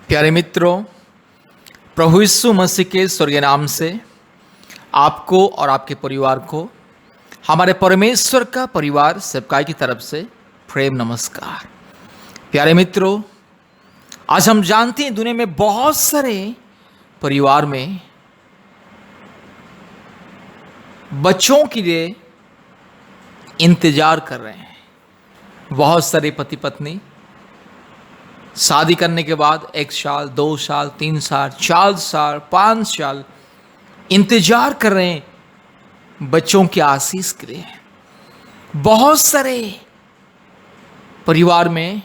प्यारे मित्रों, प्रभु यीशु मसीह के स्वर्गीय नाम से आपको और आपके परिवार को हमारे परमेश्वर का परिवार सेवकाई की तरफ से प्रेम नमस्कार। प्यारे मित्रों, आज हम जानते हैं दुनिया में बहुत सारे परिवार में बच्चों के लिए इंतजार कर रहे हैं। बहुत सारे पति पत्नी शादी करने के बाद 1 साल, 2 साल, 3 साल, 4 साल, 5 साल इंतजार कर रहे हैं बच्चों के आशीष के लिए। बहुत सारे परिवार में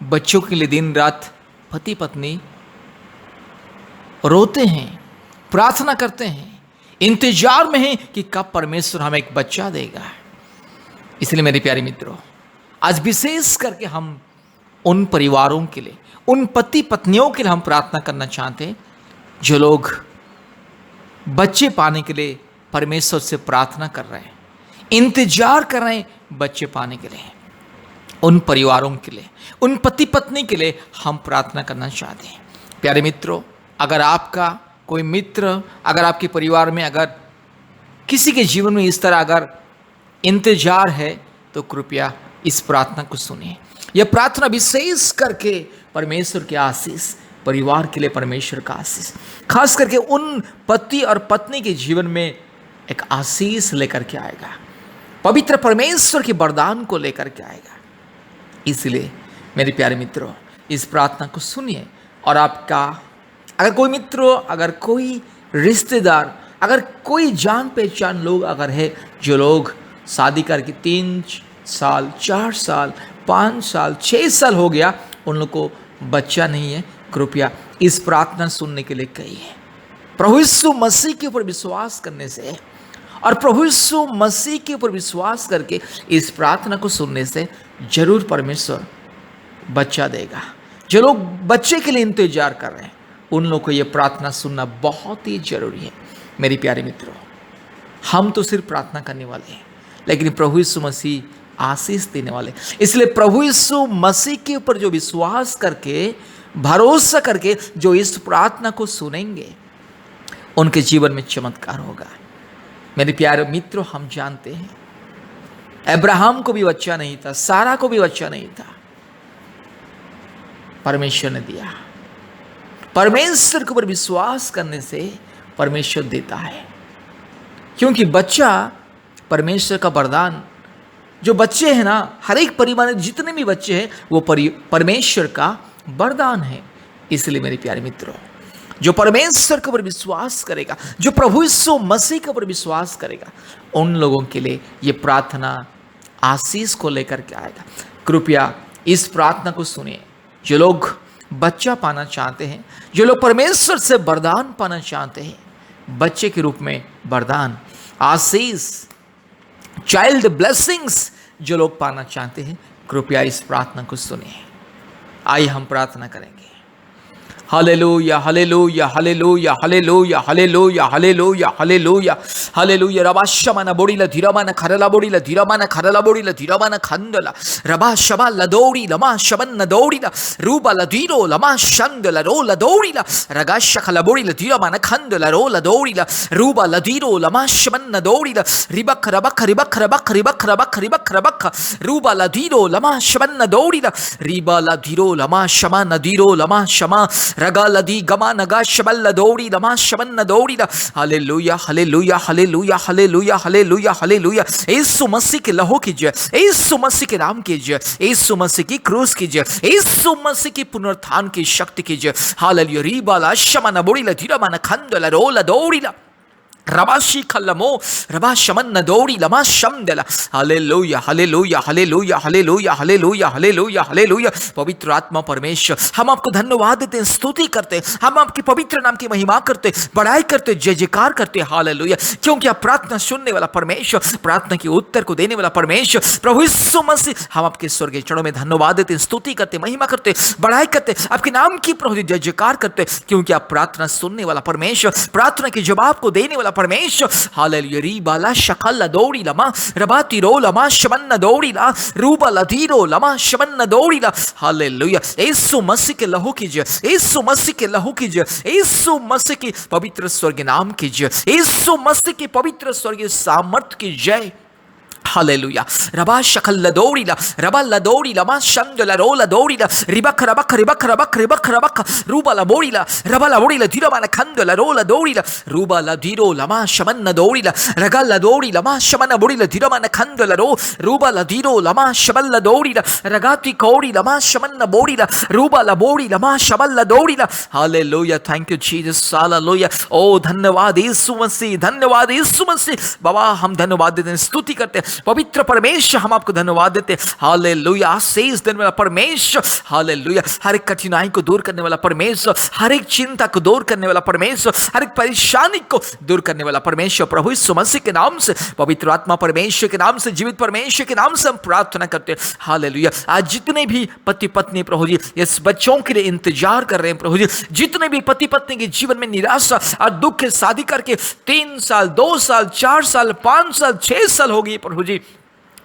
बच्चों के लिए दिन रात पति पत्नी रोते हैं, प्रार्थना करते हैं, इंतजार में हैं कि कब परमेश्वर हमें एक बच्चा देगा। इसलिए मेरे प्यारे मित्रों, आज विशेष करके हम उन परिवारों के लिए, उन पति पत्नियों के लिए हम प्रार्थना करना चाहते हैं जो लोग बच्चे पाने के लिए परमेश्वर से प्रार्थना कर रहे हैं, इंतजार कर रहे हैं बच्चे पाने के लिए। उन परिवारों के लिए, उन पति पत्नी के लिए हम प्रार्थना करना चाहते हैं। प्यारे मित्रों, अगर आपका कोई मित्र, अगर आपके परिवार में अगर किसी के जीवन में इस तरह अगर इंतजार है तो कृपया इस प्रार्थना को सुनिए। यह प्रार्थना विशेष करके परमेश्वर के आशीष, परिवार के लिए परमेश्वर का आशीष, खास करके उन पति और पत्नी के जीवन में एक आशीष लेकर के आएगा, पवित्र परमेश्वर के वरदान को लेकर के आएगा। इसलिए मेरे प्यारे मित्रों, इस प्रार्थना को सुनिए। और आपका अगर कोई मित्र, अगर कोई रिश्तेदार, अगर कोई जान पहचान लोग अगर है जो लोग शादी करके 3 साल, 4 साल, 5 साल, 6 साल हो गया, उन लोग को बच्चा नहीं है, कृपया इस प्रार्थना सुनने के लिए कहिए। प्रभु यीशु मसीह के ऊपर विश्वास करने से और प्रभु यीशु मसीह के ऊपर विश्वास करके इस प्रार्थना को सुनने से जरूर परमेश्वर बच्चा देगा। जो लोग बच्चे के लिए इंतजार कर रहे हैं, उन लोगों को यह प्रार्थना सुनना बहुत ही जरूरी है। मेरे प्यारे मित्रों, हम तो सिर्फ प्रार्थना करने वाले हैं, लेकिन प्रभु यीशु मसीह आशीष देने वाले। इसलिए प्रभु यीशु मसीह के ऊपर जो विश्वास करके, भरोसा करके जो इस प्रार्थना को सुनेंगे, उनके जीवन में चमत्कार होगा। मेरे प्यारे मित्रों, हम जानते हैं अब्राहम को भी बच्चा नहीं था, सारा को भी बच्चा नहीं था, परमेश्वर ने दिया। परमेश्वर के ऊपर विश्वास करने से परमेश्वर देता है, क्योंकि बच्चा परमेश्वर का वरदान। जो बच्चे हैं ना, हर एक परिवार में जितने भी बच्चे हैं वो परमेश्वर का वरदान है। इसलिए मेरे प्यारे मित्रों, जो परमेश्वर के ऊपर विश्वास करेगा, जो प्रभु यीशु मसीह के ऊपर विश्वास करेगा, उन लोगों के लिए ये प्रार्थना आशीष को लेकर के आएगा। कृपया इस प्रार्थना को सुनिए। जो लोग बच्चा पाना चाहते हैं, जो लोग परमेश्वर से वरदान पाना चाहते हैं, बच्चे के रूप में वरदान, आशीष, चाइल्ड ब्लेसिंग्स जो लोग पाना चाहते हैं, कृपया इस प्रार्थना को सुनिए। आइए हम प्रार्थना करेंगे। Hallelujah, hallelujah, hallelujah, hallelujah, hallelujah, hallelujah, hallelujah, hallelujah. रबा शमन बोड़ीला धीरमान खरला बोड़ीला धीरमान खरला बोड़ीला धीरमान खंदला रबा शबा लदोड़ी लमा शबन नदोड़ीला रूबा लदीरो लमा शंदला रो लदोड़ीला रगा शखला बोड़ीला धीरमान खंदला रो लदोड़ीला रूबा लदीरो लमा शबन नदोड़ीला रिबक रबक रिबक रबक रिबक रबक रिबक रबक रूबा लदीरो लमा शबन नदोड़ीला रिबा लदीरो लमा शमा नदीरो लमा शमा रगा लदी गमा नगा शबल लदोड़ी लमा शबन नदोड़ी। Hallelujah, hallelujah, hallelujah, hallelujah, hallelujah, hallelujah. यीशु मसीह के लहू की जय, यीशु मसीह के नाम की जय, यीशु मसीह की क्रूस की जय, यीशु मसीह की पुनरुत्थान की शक्ति की जय। हालेलुया। रीबाला शमन बोड़ीला धीरमान खंदला रोला दौड़ीला रबाशी खल्लमो रबा शमन नदोड़ी लमा शमदला। Hallelujah, hallelujah, hallelujah, hallelujah, hallelujah, hallelujah, hallelujah. पवित्र आत्मा परमेश्वर, हम आपको धन्यवाद देते हैं, स्तुति करते हैं, हम आपके पवित्र नाम की महिमा करते, बड़ाई करते, जय जयकार करते। हालेलुया, क्योंकि आप प्रार्थना सुनने वाला परमेश्वर, प्रार्थना के उत्तर को देने वाला परमेश्वर प्रभु यीशु मसीह, हम आपके स्वर्गीय चरणों में धन्यवाद देते हैं, स्तुति करते, महिमा करते, बड़ाई करते, आपके नाम की प्रभु जय जयकार करते, क्योंकि आप प्रार्थना सुनने वाला परमेश्वर, प्रार्थना के जवाब को देने वाला परमेश्वर, हालेलुया। रीबाला शकल दौड़ी लमा रबा तिरो लमा शमन दौड़ी ला रूबा लधीरो लमा शमन दौड़ी ला, हालेलुया। यीशु मसीह के लहू की जय, यीशु मसीह के लहू की जय, यीशु मसीह की पवित्र स्वर्गीय नाम की जय, यीशु मसीह की पवित्र स्वर्गीय सामर्थ की जय, हालेलुया। रबा शकल लदोड़ीला रबा लदोड़ीला मा शंद लरोला दोड़ीला रिबक रबक रिबक रबक रिबक रबक रूबा लबोड़ीला रबा लबोड़ीला धीरो मान खंद लरोला दोड़ीला रूबा लधीरो लमा शमन दोड़ीला रगा लदोड़ीला मा शमन बोड़ीला धीरो मान खंद लरो रूबा लधीरो लमा शबल लदोड़ीला रगाती कोड़ी लमा शमन बोड़ीला रूबा लबोड़ी लमा शबल लदोड़ीला, hallelujah. Thank you Jesus, hallelujah. ओ धन्यवाद यीशु मसीह, धन्यवाद यीशु मसीह। बाबा हम धन्यवाद देते हैं, स्तुति करते हैं, पवित्र परमेश्वर हम आपको धन्यवाद देते हैं, हालेलुया। आशीष देने वाला परमेश्वर, हालेलुया। हर एक कठिनाई को दूर करने वाला परमेश्वर, हर एक चिंता को दूर करने वाला परमेश्वर, हर एक परेशानी को दूर करने वाला परमेश्वर, प्रभु यीशु मसीह के नाम से, पवित्र आत्मा परमेश्वर के नाम से, जीवित परमेश्वर के नाम से हम प्रार्थना करते हैं, हालेलुया। आज जितने भी पति पत्नी प्रभु जी इस बच्चों के लिए इंतजार कर रहे हैं प्रभु जी, जितने भी पति पत्नी के जीवन में निराशा और दुख के शादी करके 3 साल 2 साल 4 साल 5 साल 6 साल हो गई प्रभु जी,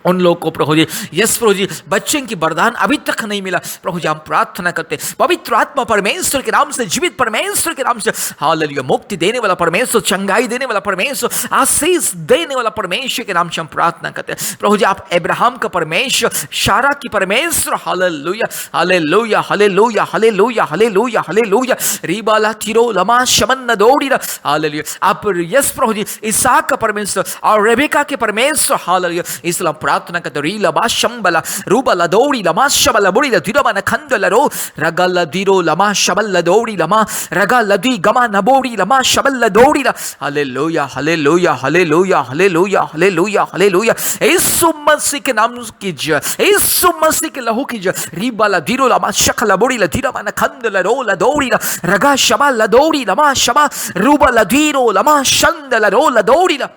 उन लोगों को प्रभु जी, यस प्रभु जी, बच्चे की वरदान अभी तक नहीं मिला प्रभु जी, हम प्रार्थना करते पवित्र आत्मा परमेश्वर के नाम से, जीवित परमेश्वर के नाम से, हालेलुया। मुक्ति देने वाला परमेश्वर, चंगाई देने वाला परमेश्वर, आशीष देने वाला परमेश्वर के नाम से हम प्रार्थना करते हैं प्रभु जी। आप अब्राहम का परमेश्वर, सारा की परमेश्वर, hallelujah hallelujah hallelujah hallelujah hallelujah hallelujah. रीबाला तिरो लमा शमन दौड़ीला, हालेलुया। आप यस प्रभु जी, इसहाक का परमेश्वर और रेबेका के परमेश्वर, हालेलुया। इसलिए प्रार्थना करते रीला बा शंबला रूबला दौड़ी लमा शबला बुड़ी धीरो मन खंदला रो रगल धीरो लमा शबल दौड़ी लमा रगल दी गमा नबोड़ी लमा शबल दौड़ी ला, hallelujah hallelujah hallelujah hallelujah hallelujah hallelujah. यीशु मसीह के नाम की जय, यीशु मसीह के लहू की जय। रीबाला धीरो लमा शकला बुड़ी धीरो मन खंदला रो ला दौड़ी ला रगा शबल दौड़ी लमा शबा रूबला धीरो लमा शंदला रो ला दौड़ी ला,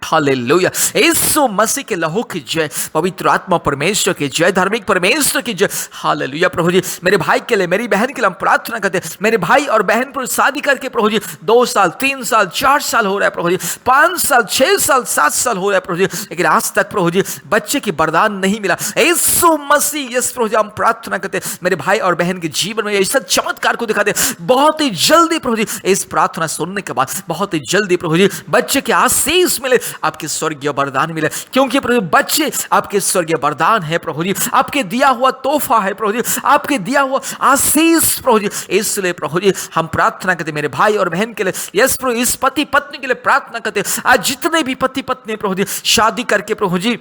हालेलुया। यीशु मसीह के लहू की जय, पवित्र आत्मा परमेश्वर की जय, धार्मिक परमेश्वर की जय, हालेलुया। प्रभु जी मेरे भाई के लिए, मेरी बहन के लिए हम प्रार्थना करते हैं, मेरे भाई और बहन पर शादी करके प्रभु जी 2 साल 3 साल 4 साल हो रहा है प्रभु जी, 5 साल 6 साल 7 साल हो रहा है प्रभु जी, लेकिन आज तक प्रभु जी बच्चे की वरदान नहीं मिला। यीशु मसीह यस प्रभु जी हम प्रार्थना करते हैं मेरे भाई और बहन के जीवन में ऐसा चमत्कार को दिखा दे बहुत ही जल्दी प्रभु जी। इस प्रार्थना सुनने के बाद बहुत ही जल्दी प्रभु जी बच्चे के आशीष मिले, आपके स्वर्गीय वरदान मिले, क्योंकि प्रभु बच्चे आपके स्वर्गीय वरदान है प्रभु जी, आपके दिया हुआ तोहफा है प्रभु जी, आपके दिया हुआ आशीष प्रभु जी। इसलिए प्रभु जी हम प्रार्थना करते मेरे भाई और बहन के लिए, यस प्रभु इस पति पत्नी के लिए प्रार्थना करते, आज जितने भी पति पत्नी प्रभु जी शादी करके प्रभु जी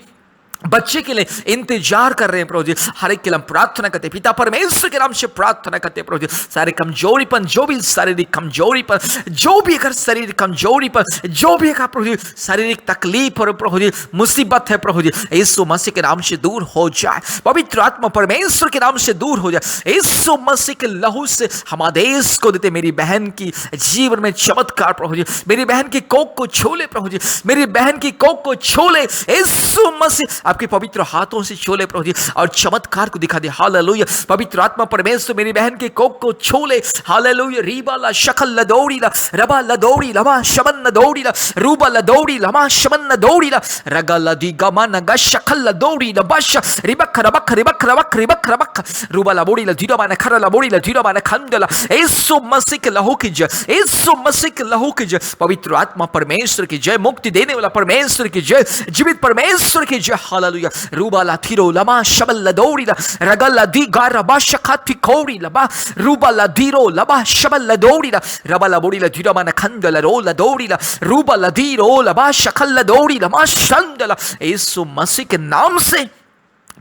बच्चे के लिए इंतजार कर रहे हैं प्रभु जी, हर एक के लिए हम प्रार्थना करते पिता परमेश्वर के नाम से प्रार्थना करते प्रभु जी। सारे कमजोरीपन, जो भी शारीरिक कमजोरी पर, जो भी अगर शारीरिक कमजोरी पर, जो भी अगर प्रभु जी शारीरिक तकलीफ और प्रभु जी मुसीबत है प्रभु जी, यीशु मसीह के नाम से दूर हो जाए, पवित्र आत्मा परमेश्वर के नाम से दूर हो जाए। यीशु मसीह के लहू से हम आदेश को देते मेरी बहन की जीवन में चमत्कार प्रभु जी, मेरी बहन की कोख को छोले प्रभु जी, मेरी बहन की कोख को छोले यीशु मसीह आपके पवित्र हाथों से छोले प्रभु जी और चमत्कार को दिखा दे, हालेलुया। पवित्र आत्मा परमेश्वर मेरी बहन के कोख को छोले, हालेलुया। रीबाला शकल लदौड़ीला रबा लदौड़ी लमा शमन लदौड़ीला रूबा लदौड़ी लमा शमन लदौड़ीला रगा लदी गमा नगा शकल लदौड़ी लबश रिबक रबक रिबक रबक रिबक रबक रूबा लबोड़ी लधीरो मान खरा लबोड़ी लधीरो मान खंदला। यीशु मसीह के लहू की जय, यीशु मसीह के लहू की जय, पवित्र आत्मा परमेश्वर की जय, मुक्ति देने वाला परमेश्वर की जय, जीवित परमेश्वर की जय, हालेलुया। रूबाला थिरो लमा शबल लदौड़ीला रगला दी गारा बाशखाती कोड़ी लबा रूबाला धीरो लबा शबल लदौड़ीला रबला बोड़ी लधीरो मान खंदला रो लदौड़ीला रूबाला धीरो लबा शखल लदौड़ीला मा शंदला। यीशु मसीह के नाम से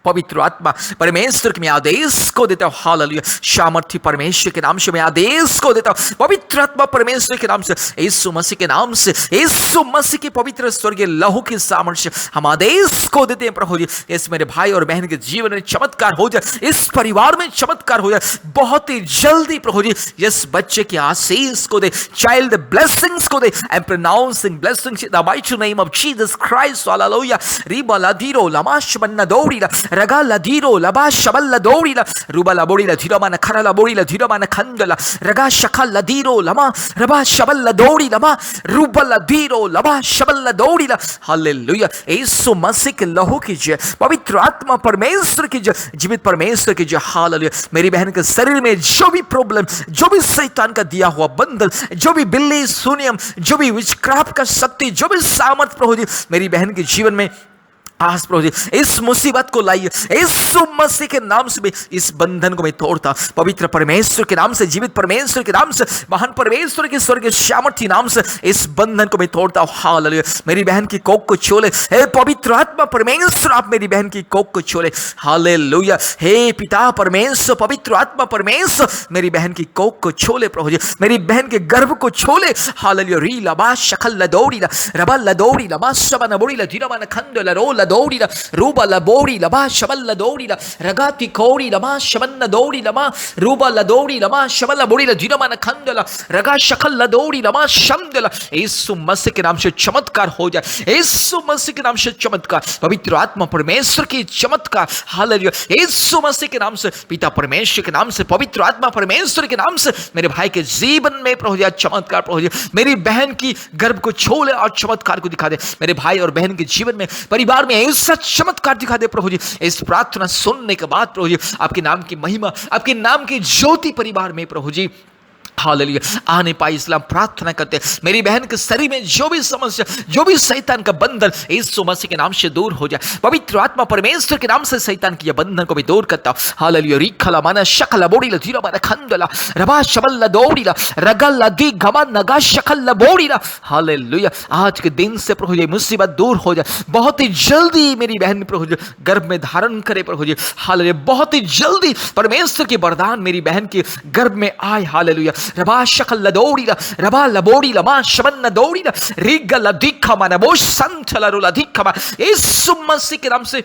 पवित्र आत्मा परमेश्वर के मैं आदेश को देता हूँ, हालेलुया। सामर्थ्य परमेश्वर के नाम से मैं आदेश को देता हूँ, पवित्र आत्मा परमेश्वर के नाम से, यीशु मसीह के नाम से, यीशु मसीह के पवित्र स्वर्गीय लहू के सामर्थ्य हम आदेश को देते हैं प्रभु जी। इस मेरे भाई और बहन के जीवन में चमत्कार हो जाए, इस परिवार में चमत्कार हो जाए बहुत ही जल्दी प्रभु जी। इस बच्चे के आशीष को दे, चाइल्ड ब्लेसिंग्स को दे, I am pronouncing blessings in the mighty name of Jesus Christ, hallelujah. रीबाला धीरो लमा शमन दौड़ीला रगा लधीरो लबा शबल लदोड़ी ला रुबा लबोड़ी लधीरो मान खरा लबोड़ी लधीरो मान खंडला रगा शखा लधीरो लमा रबा शबल लदोड़ी लमा रुबा लधीरो लबा शबल लदोड़ी ला। हालेलुया। यीशु मसीह के लहू की जय, पवित्र आत्मा परमेश्वर की जय, जीवित परमेश्वर की जय। हालेलुया। मेरी बहन के शरीर में जो भी प्रॉब्लम, जो भी शैतान का दिया हुआ बंधन, जो भी बिल्ली शून्यम, जो भी विचक्राफ्ट का शक्ति, जो भी सामर्थ प्रभु जी मेरी बहन के जीवन में आज प्रभु जी इस मुसीबत को लाइए, यीशु मसीह के नाम से भी इस बंधन को मैं तोड़ता, पवित्र परमेश्वर के नाम से, जीवित परमेश्वर के नाम से, महान परमेश्वर के स्वर्ग सामर्थ्य नाम से इस बंधन को मैं तोड़ता हूं। हालेलुया। मेरी बहन की कोख को छोले, हे पवित्र आत्मा परमेश्वर, आप मेरी बहन की कोख को छोले। हालेलुया। हे पिता परमेश्वर, पवित्र आत्मा परमेश्वर, मेरी बहन की कोख को छोले प्रभु जी, मेरी बहन के गर्भ को छोले। हालेलुया। री लबा शखल लदोड़ी रबा लदोड़ी लबा शबा नबोड़ी लधीरा मन खंड लरो दौड़ी रूबा लबोड़ी लबा शबल लदोड़ी रगाती कोड़ी लमा शबन दौड़ी लमा रूबा लदोड़ी लमा शबल बोड़ी लधीरा मन खंडला रगा शखल लदोड़ी लमा शमदला। यीशु मसीह के नाम से चमत्कार हो जाए, यीशु मसीह के नाम से चमत्कार, पवित्र आत्मा परमेश्वर की चमत्कार। हालेलुया। यीशु मसीह के नाम से, पिता परमेश्वर के नाम से, पवित्र आत्मा परमेश्वर के नाम से मेरे भाई के जीवन में प्रभु जी चमत्कार, प्रभु जी मेरी बहन की गर्भ को छोले और चमत्कार को दिखा दे, मेरे भाई और बहन के जीवन में, परिवार में ऐसा चमत्कार दिखा दे प्रभु जी। इस प्रार्थना सुनने के बाद प्रभु जी आपके नाम की महिमा, आपके नाम की ज्योति परिवार में प्रभु जी हालेलुया आने पाई, इस्लाम प्रार्थना करते हैं। मेरी बहन के शरीर में जो भी समस्या, जो भी शैतान का बंधन यीशु मसीह के नाम से दूर हो जाए, पवित्र आत्मा परमेश्वर के नाम से शैतान की बंधन को भी दूर करता हूं। हालेलुया। रिखला माना शकला बोड़ी लधीरा माना खंडला रबा शबल लदोड़ीला रगल लदी गमा नगा शकल लबोड़ीला। हालेलुया। आज के दिन से प्रभु जी मुसीबत दूर हो जाए, बहुत ही जल्दी मेरी बहन प्रभु जी गर्भ में धारण करे प्रभु जी। हालेलुया। बहुत ही जल्दी परमेश्वर के वरदान मेरी बहन के गर्भ में आए। हालेलुया। रबा शकल लदोड़ीला रबा लबोड़ी लमा शबन नदोड़ीला रिगल अधिका माना वो संथला रुला अधिका मा। यीशु मसीह के नाम से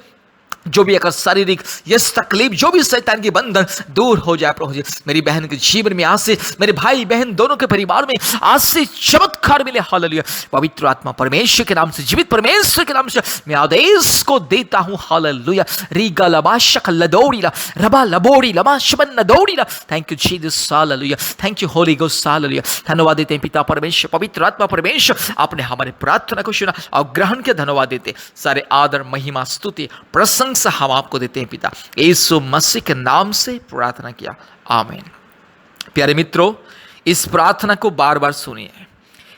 जो भी अगर शारीरिक यस तकलीफ, जो भी शैतान की बंधन दूर हो जाए प्रभु जी, मेरी बहन के जीवन में आज से, मेरे भाई बहन दोनों के परिवार में आज से चमत्कार मिले। हालेलुया। पवित्र आत्मा परमेश्वर के नाम से, जीवित परमेश्वर के नाम से मैं आदेश को देता हूं। हालेलुया। रीगा लबा शकल लदोड़ीला रबा लबोड़ी लमा शबन नदोड़ीला। Thank you Jesus. Hallelujah. Thank you holy ghost. Hallelujah. धन्यवाद देते हैं पिता परमेश्वर, पवित्र आत्मा परमेश्वर, आपने हमारे प्रार्थना को सुना और ग्रहण के धन्यवाद देते, सारे आदर महिमा स्तुति प्रसंग हम आपको देते हैं पिता, यीशु मसीह के नाम से प्रार्थना किया, आमीन। प्यारे मित्रों, इस प्रार्थना को बार बार सुनिए,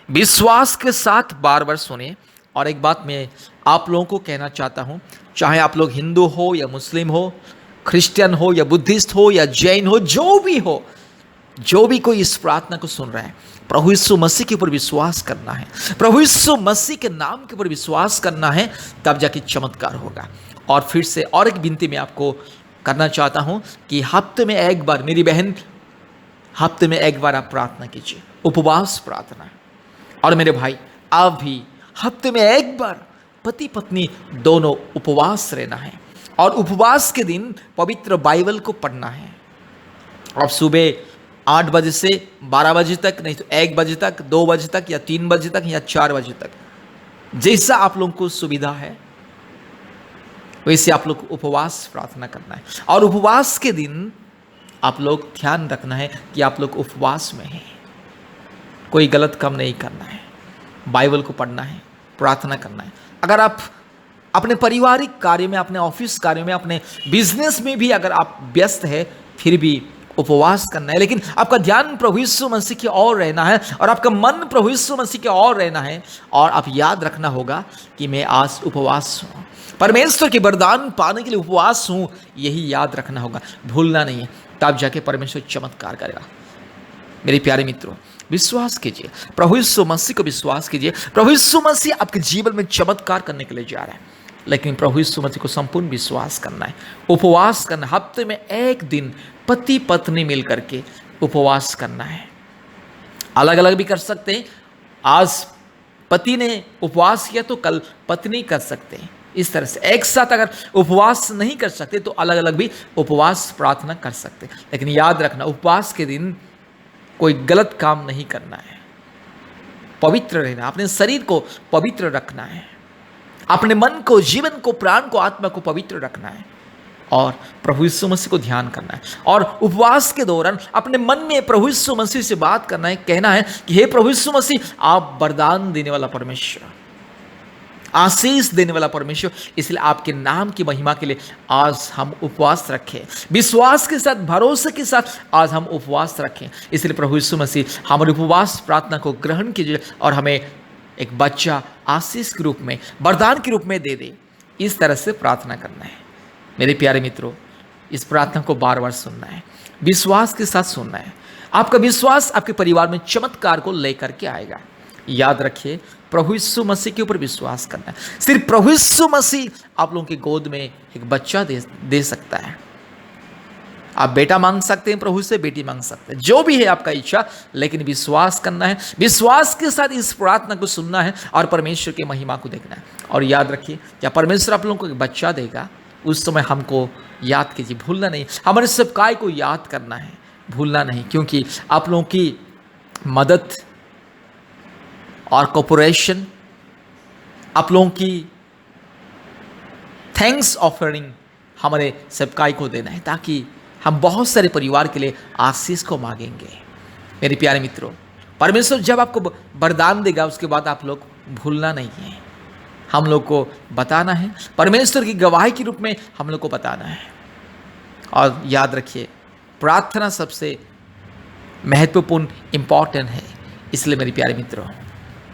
विश्वास के साथ बार बार सुनिए। और एक बात मैं आप लोगों को कहना चाहता हूं, चाहे आप लोग हिंदू हो या मुस्लिम हो, क्रिश्चियन हो या बुद्धिस्ट हो या जैन हो, जो भी हो, जो भी कोई इस प्रार्थना को सुन रहा है, प्रभु यीशु मसीह के ऊपर विश्वास करना है, प्रभु यीशु मसीह के नाम के ऊपर विश्वास करना है, तब जाके चमत्कार होगा। और फिर से और एक विनती मैं आपको करना चाहता हूं कि हफ्ते में एक बार, मेरी बहन हफ्ते में एक बार आप प्रार्थना कीजिए, उपवास प्रार्थना। और मेरे भाई आप भी हफ्ते में एक बार पति पत्नी दोनों उपवास रहना है, और उपवास के दिन पवित्र बाइबल को पढ़ना है। अब सुबह 8 बजे से 12 बजे तक, नहीं तो 1 बजे तक, 2 बजे तक या 3 बजे तक या 4 बजे तक, जैसा आप लोगों को सुविधा है वैसे आप लोग उपवास प्रार्थना करना है। और उपवास के दिन आप लोग ध्यान रखना है कि आप लोग उपवास में हैं, कोई गलत काम नहीं करना है, बाइबल को पढ़ना है, प्रार्थना करना है। अगर आप अपने पारिवारिक कार्य में, अपने ऑफिस कार्य में, अपने बिजनेस में भी अगर आप व्यस्त है, फिर भी उपवास करना है, लेकिन आपका ध्यान प्रभु यीशु मसीह की ओर रहना है और आपका मन प्रभु यीशु मसीह की ओर रहना है। और आप याद रखना होगा कि मैं आज उपवास हूँ, परमेश्वर के वरदान पाने के लिए उपवास हूँ, यही याद रखना होगा, भूलना नहीं है, तब जाके परमेश्वर चमत्कार करेगा। मेरे प्यारे मित्रों, विश्वास कीजिए, प्रभु यीशु मसीह को विश्वास कीजिए। प्रभु यीशु मसीह आपके जीवन में चमत्कार करने के लिए जा रहा है, लेकिन प्रभु यीशु मसीह को संपूर्ण विश्वास करना है, उपवास करना। हफ्ते में एक दिन पति पत्नी मिल करके उपवास करना है। अलग अलग भी कर सकते हैं, आज पति ने उपवास किया तो कल पत्नी कर सकते हैं। इस तरह से एक साथ अगर उपवास नहीं कर सकते तो अलग अलग भी उपवास प्रार्थना कर सकते हैं। लेकिन याद रखना, उपवास के दिन कोई गलत काम नहीं करना है, पवित्र रहना, अपने शरीर को पवित्र रखना है, अपने मन को, जीवन को, प्राण को, आत्मा को पवित्र रखना है। और प्रभु यीशु मसीह को ध्यान करना है और उपवास के दौरान अपने मन में प्रभु यीशु मसीह से बात करना है, कहना है कि हे प्रभु यीशु मसीह, आप वरदान देने वाला परमेश्वर, आशीष देने वाला परमेश्वर, इसलिए आपके नाम की महिमा के लिए आज हम उपवास रखें, विश्वास के साथ, भरोसे के साथ आज हम उपवास रखें। इसलिए प्रभु यीशु मसीह हमारे उपवास प्रार्थना को ग्रहण कीजिए और हमें एक बच्चा आशीष के रूप में, वरदान के रूप में दे दे। इस तरह से प्रार्थना करना है। मेरे प्यारे मित्रों, इस प्रार्थना को बार बार सुनना है, विश्वास के साथ सुनना है। आपका विश्वास आपके परिवार में चमत्कार को लेकर के आएगा। याद रखिए, प्रभु यीशु मसीह के ऊपर विश्वास करना है। सिर्फ प्रभु यीशु मसीह आप लोगों की गोद में एक बच्चा दे सकता है। आप बेटा मांग सकते हैं प्रभु से, बेटी मांग सकते हैं, जो भी है आपका इच्छा, लेकिन विश्वास करना है, विश्वास के साथ इस प्रार्थना को सुनना है और परमेश्वर की महिमा को देखना है। और याद रखिए, क्या परमेश्वर आप लोगों को एक बच्चा देगा, उस समय हमको याद कीजिए, भूलना नहीं। हमारे सेवकाई को याद करना है, भूलना नहीं, क्योंकि आप लोगों की मदद और कोऑपरेशन, आप लोगों की थैंक्स ऑफरिंग हमारे सेवकाई को देना है, ताकि हम बहुत सारे परिवार के लिए आशीष को मांगेंगे। मेरे प्यारे मित्रों, परमेश्वर जब आपको वरदान देगा, उसके बाद आप लोग भूलना नहीं है, हम लोग को बताना है, परमेश्वर की गवाही के रूप में हम लोग को बताना है। और याद रखिए, प्रार्थना सबसे महत्वपूर्ण इंपॉर्टेंट है। इसलिए मेरे प्यारे मित्रों,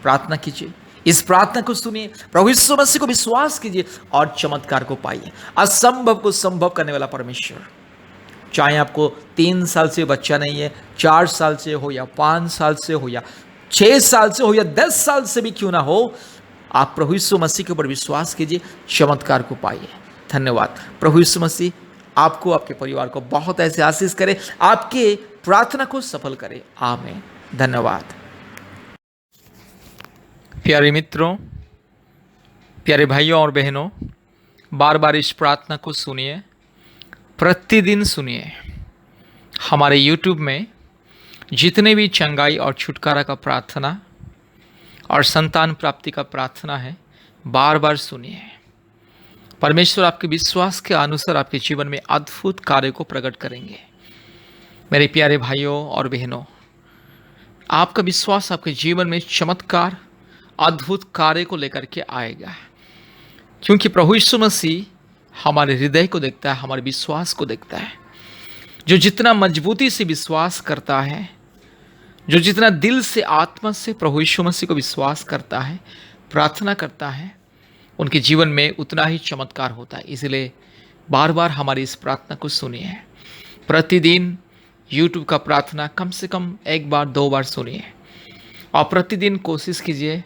प्रार्थना कीजिए, इस प्रार्थना को सुनिए, प्रभु यीशु मसीह को विश्वास कीजिए और चमत्कार को पाइए। असंभव को संभव करने वाला परमेश्वर, चाहे आपको 3 साल से बच्चा नहीं है, 4 साल से हो या 5 साल से हो या 6 साल से हो या 10 साल से भी क्यों ना हो, आप प्रभु यीशु मसीह के ऊपर विश्वास कीजिए, चमत्कार को पाइए। धन्यवाद। प्रभु यीशु मसीह आपको, आपके परिवार को बहुत ऐसे आशीष करे, आपके प्रार्थना को सफल करे। आमीन। धन्यवाद। प्यारे मित्रों, प्यारे भाइयों और बहनों, बार बार इस प्रार्थना को सुनिए, प्रतिदिन सुनिए। हमारे YouTube में जितने भी चंगाई और छुटकारा का प्रार्थना और संतान प्राप्ति का प्रार्थना है, बार बार सुनिए। परमेश्वर आपके विश्वास के अनुसार आपके जीवन में अद्भुत कार्य को प्रकट करेंगे। मेरे प्यारे भाइयों और बहनों, आपका विश्वास आपके जीवन में चमत्कार, अद्भुत कार्य को लेकर के आएगा, क्योंकि प्रभु यीशु मसीह हमारे हृदय को देखता है, हमारे विश्वास को देखता है। जो जितना मजबूती से विश्वास करता है, जो जितना दिल से, आत्मा से प्रभु यीशु मसीह को विश्वास करता है, प्रार्थना करता है, उनके जीवन में उतना ही चमत्कार होता है। इसलिए बार बार हमारी इस प्रार्थना को सुनिए। प्रतिदिन YouTube का प्रार्थना कम से कम 1 बार 2 बार सुनिए और प्रतिदिन कोशिश कीजिए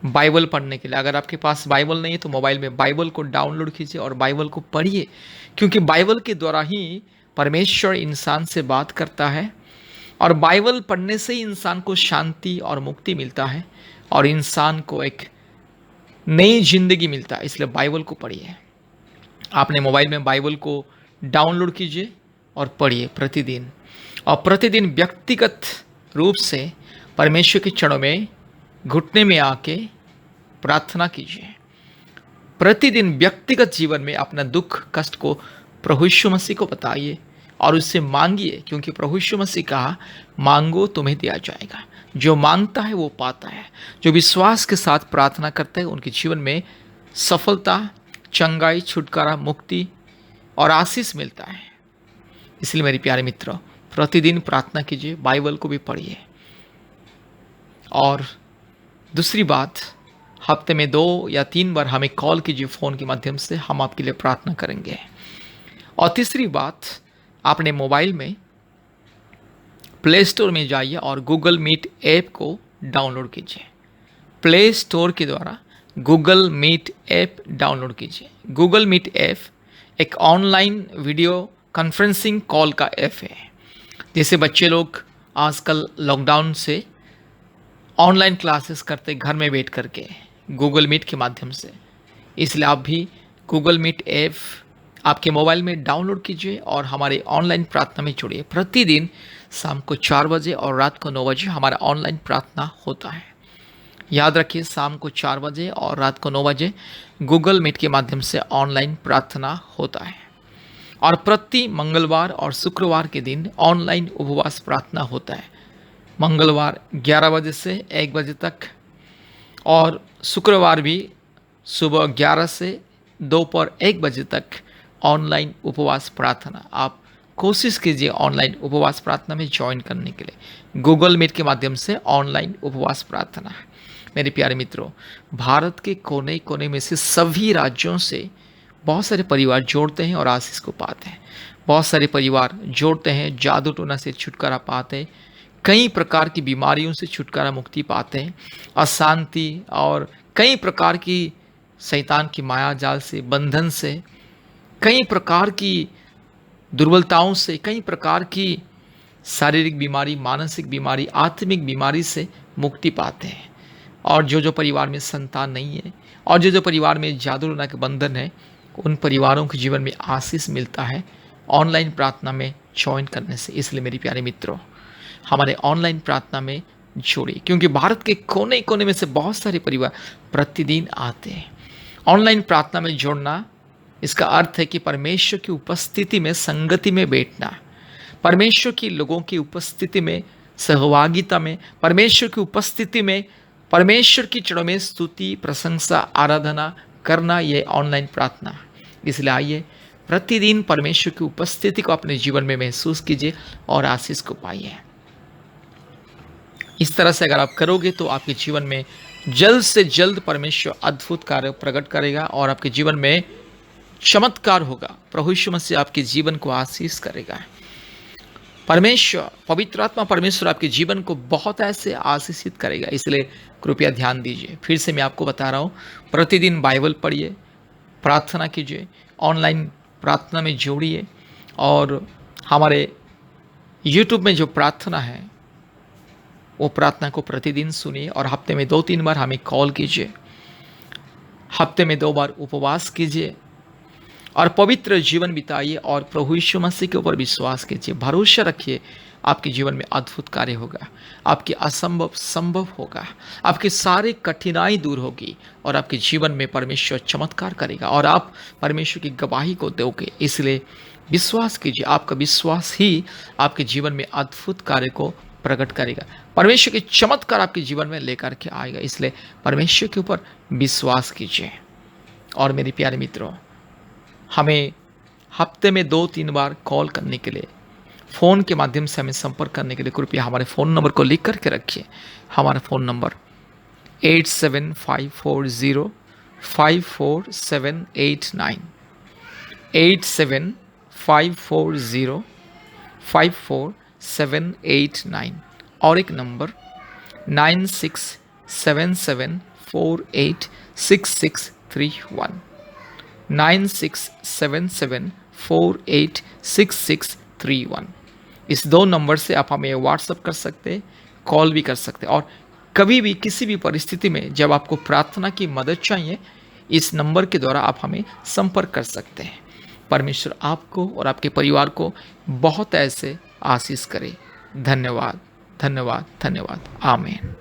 बाइबल पढ़ने के लिए। अगर आपके पास बाइबल नहीं है तो मोबाइल में बाइबल को डाउनलोड कीजिए और बाइबल को पढ़िए, क्योंकि बाइबल के द्वारा ही परमेश्वर इंसान से बात करता है और बाइबल पढ़ने से ही इंसान को शांति और मुक्ति मिलता है और इंसान को एक नई जिंदगी मिलता है। इसलिए बाइबल को पढ़िए। आपने मोबाइल में बाइबल को डाउनलोड कीजिए और पढ़िए प्रतिदिन, और प्रतिदिन व्यक्तिगत रूप से परमेश्वर के चरणों में घुटने में आके प्रार्थना कीजिए। प्रतिदिन व्यक्तिगत जीवन में अपना दुख कष्ट को प्रभु यीशु मसीह को बताइए और उससे मांगिए, क्योंकि प्रभु यीशु मसीह कहा, मांगो तुम्हें दिया जाएगा, जो मांगता है वो पाता है, जो विश्वास के साथ प्रार्थना करता है उनके जीवन में सफलता, चंगाई, छुटकारा, मुक्ति और आशीष मिलता है। इसलिए मेरे प्यारे मित्रों, प्रतिदिन प्रार्थना कीजिए, बाइबल को भी पढ़िए। और दूसरी बात, हफ्ते में 2 या 3 बार हमें कॉल कीजिए फ़ोन के माध्यम से, हम आपके लिए प्रार्थना करेंगे। और तीसरी बात, आपने मोबाइल में प्ले स्टोर में जाइए और गूगल मीट ऐप को डाउनलोड कीजिए। प्ले स्टोर के द्वारा गूगल मीट ऐप डाउनलोड कीजिए। गूगल मीट ऐप एक ऑनलाइन वीडियो कॉन्फ्रेंसिंग कॉल का ऐप है। जैसे बच्चे लोग आजकल लॉकडाउन से ऑनलाइन क्लासेस करते घर में बैठ करके गूगल मीट के माध्यम से, इसलिए आप भी गूगल मीट ऐप आपके मोबाइल में डाउनलोड कीजिए और हमारे ऑनलाइन प्रार्थना में जुड़िए। प्रतिदिन शाम को 4 बजे और रात को 9 बजे हमारा ऑनलाइन प्रार्थना होता है। याद रखिए, शाम को 4 बजे और रात को 9 बजे गूगल मीट के माध्यम से ऑनलाइन प्रार्थना होता है। और प्रति मंगलवार और शुक्रवार के दिन ऑनलाइन उपवास प्रार्थना होता है। मंगलवार 11 बजे से 1 बजे तक और शुक्रवार भी सुबह 11 से दोपहर 1 बजे तक ऑनलाइन उपवास प्रार्थना। आप कोशिश कीजिए ऑनलाइन उपवास प्रार्थना में ज्वाइन करने के लिए। गूगल मीट के माध्यम से ऑनलाइन उपवास प्रार्थना। मेरे प्यारे मित्रों, भारत के कोने कोने में से सभी राज्यों से बहुत सारे परिवार जोड़ते हैं और आशीष को पाते हैं। बहुत सारे परिवार जोड़ते हैं, जादू टोना से छुटकारा पाते हैं, कई प्रकार की बीमारियों से छुटकारा मुक्ति पाते हैं, अशांति और कई प्रकार की शैतान की माया जाल से, बंधन से, कई प्रकार की दुर्बलताओं से, कई प्रकार की शारीरिक बीमारी, मानसिक बीमारी, आत्मिक बीमारी से मुक्ति पाते हैं। और जो परिवार में संतान नहीं है और जो परिवार में जादू टोना के बंधन है, उन परिवारों के जीवन में आशीष मिलता है ऑनलाइन प्रार्थना में ज्वाइन करने से। इसलिए मेरे प्यारे मित्रों, हमारे ऑनलाइन प्रार्थना में जोड़िए, क्योंकि भारत के कोने कोने में से बहुत सारे परिवार प्रतिदिन आते हैं। ऑनलाइन प्रार्थना में जोड़ना, इसका अर्थ है कि परमेश्वर की उपस्थिति में संगति में बैठना, परमेश्वर की लोगों की उपस्थिति में, सहभागिता में, परमेश्वर की उपस्थिति में, परमेश्वर की चरणों में स्तुति, प्रशंसा, आराधना करना, यह ऑनलाइन प्रार्थना। इसलिए आइए प्रतिदिन परमेश्वर की उपस्थिति को अपने जीवन में महसूस कीजिए और आशीष को पाइए। इस तरह से अगर आप करोगे तो आपके जीवन में जल्द से जल्द परमेश्वर अद्भुत कार्य प्रकट करेगा और आपके जीवन में चमत्कार होगा। प्रभु यीशु मसीह आपके जीवन को आशीष करेगा। परमेश्वर, पवित्र आत्मा परमेश्वर आपके जीवन को बहुत ऐसे आशीषित करेगा। इसलिए कृपया ध्यान दीजिए। फिर से मैं आपको बता रहा हूँ, प्रतिदिन बाइबल पढ़िए, प्रार्थना कीजिए, ऑनलाइन प्रार्थना में जोड़िए और हमारे यूट्यूब में जो प्रार्थना है वो प्रार्थना को प्रतिदिन सुनिए और हफ्ते में 2-3 बार हमें कॉल कीजिए, हफ्ते में 2 बार उपवास कीजिए और पवित्र जीवन बिताइए और प्रभु यीशु मसीह के ऊपर विश्वास कीजिए, भरोसा रखिए। आपके जीवन में अद्भुत कार्य होगा, आपकी असंभव संभव होगा, आपकी सारी कठिनाई दूर होगी और आपके जीवन में परमेश्वर चमत्कार करेगा और आप परमेश्वर की गवाही को दोगे। इसलिए विश्वास कीजिए, आपका विश्वास ही आपके जीवन में अद्भुत कार्य को प्रकट करेगा, परमेश्वर के चमत्कार आपके जीवन में लेकर के आएगा। इसलिए परमेश्वर के ऊपर विश्वास कीजिए। और मेरे प्यारे मित्रों, हमें हफ्ते में 2-3 बार कॉल करने के लिए, फ़ोन के माध्यम से हमें संपर्क करने के लिए कृपया हमारे फ़ोन नंबर को लिख करके रखिए। हमारा फ़ोन नंबर 8754054789, 8754054789 और एक नंबर 9677486631, 9677486631। इस 2 नंबर से आप हमें व्हाट्सअप कर सकते हैं, कॉल भी कर सकते हैं और कभी भी किसी भी परिस्थिति में जब आपको प्रार्थना की मदद चाहिए, इस नंबर के द्वारा आप हमें संपर्क कर सकते हैं। परमेश्वर आपको और आपके परिवार को बहुत ऐसे आशीष करे। धन्यवाद, धन्यवाद, धन्यवाद। आमीन।